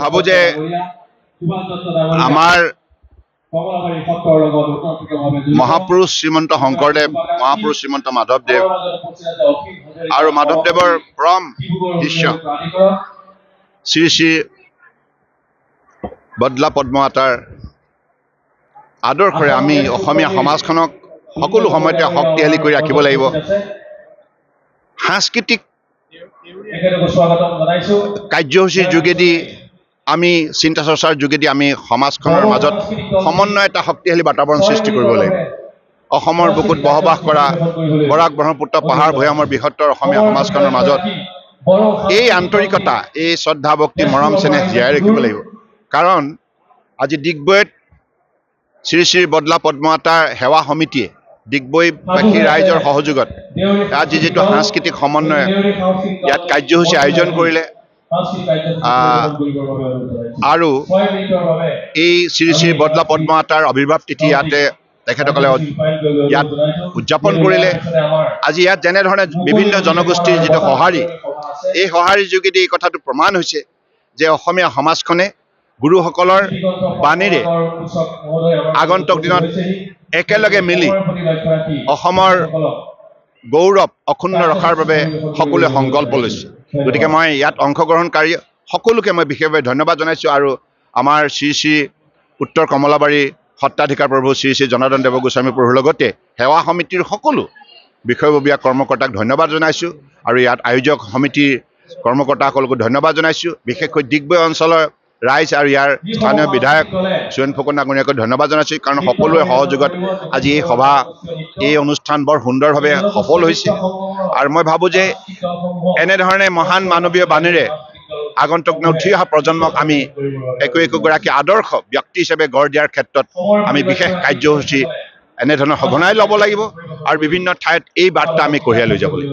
ভাবো যে আমাৰ মহাপুৰুষ শ্ৰীমন্ত শংকৰদেৱ, মহাপুৰুষ শ্ৰীমন্ত মাধৱদেৱ আৰু মাধৱদেৱৰ পৰম শিষ্য শ্ৰী শ্ৰী বদলা পদ্মমাতাৰ আদৰ্শৰে আমি অসমীয়া সমাজখনক সকলো সময়তে শক্তিশালী কৰি ৰাখিব লাগিব। সাংস্কৃতিক কাৰ্যসূচীৰ যোগেদি আমি চিন্তা চৰ্চাৰ যোগেদি আমি সমাজখনৰ মাজত সমন্বয় এটা শক্তিশালী বাতাবৰণ সৃষ্টি কৰিব লাগিব। অসমৰ বুকুত বসবাস কৰা বৰাক ব্ৰহ্মপুত্ৰ পাহাৰ ভৈয়ামৰ বৃহত্তৰ অসমীয়া সমাজখনৰ মাজত এই আন্তৰিকতা, এই শ্ৰদ্ধা ভক্তি মৰম চেনেহ জীয়াই ৰাখিব লাগিব। কাৰণ আজি ডিগবৈত শ্ৰী শ্ৰী বদলা পদ্মমাতাৰ সেৱা সমিতিয়ে ডিগবৈবাসী ৰাইজৰ সহযোগত আজি যিটো সাংস্কৃতিক সমন্বয় ইয়াত কাৰ্যসূচী আয়োজন কৰিলে আৰু এই শ্ৰী শ্ৰী বদলা পদ্মমাতাৰ আৱিৰ্ভাৱ তিথি ইয়াতে তেখেতসকলে ইয়াত উদযাপন কৰিলে। আজি ইয়াত যেনেধৰণে বিভিন্ন জনগোষ্ঠীৰ যিটো সঁহাৰি, এই সঁহাৰিৰ যোগেদি এই কথাটো প্ৰমাণ হৈছে যে অসমীয়া সমাজখনে গুৰুসকলৰ বাণীৰে আগন্তুক দিনত একেলগে মিলি অসমৰ গৌৰৱ অক্ষুণ্ণ ৰখাৰ বাবে সকলোৱে সংকল্প লৈছে। গতিকে মই ইয়াত অংশগ্ৰহণকাৰী সকলোকে মই বিশেষভাৱে ধন্যবাদ জনাইছোঁ আৰু আমাৰ শ্ৰী শ্ৰী উত্তৰ কমলাবাৰী সত্ৰাধিকাৰ প্ৰভু শ্ৰী শ্ৰী জনাৰ্দন দেৱগোস্বামী প্ৰভুৰ লগতে সেৱা সমিতিৰ সকলো বিষয়ববীয়া কৰ্মকৰ্তাক ধন্যবাদ জনাইছোঁ আৰু ইয়াত আয়োজক সমিতিৰ কৰ্মকৰ্তাসকলকো ধন্যবাদ জনাইছোঁ। বিশেষকৈ ডিগবৈ অঞ্চলৰ ৰাইজ আৰু ইয়াৰ স্থানীয় বিধায়ক সুৰেণ ফুকন ডাঙৰীয়াকৈ ধন্যবাদ জনাইছোঁ। কাৰণ সকলোৰে সহযোগত আজি এই সভা, এই অনুষ্ঠান বৰ সুন্দৰভাৱে সফল হৈছে। আৰু মই ভাবোঁ যে এনেধৰণে মহান মানৱীয় বাণীৰে আগন্তুক উঠি অহা প্ৰজন্মক আমি একোগৰাকী আদৰ্শ ব্যক্তি হিচাপে গঢ় দিয়াৰ ক্ষেত্ৰত আমি বিশেষ কাৰ্যসূচী এনেধৰণৰ সঘনাই ল'ব লাগিব আৰু বিভিন্ন ঠাইত এই বাৰ্তা আমি কঢ়িয়াই লৈ যাব লাগিব।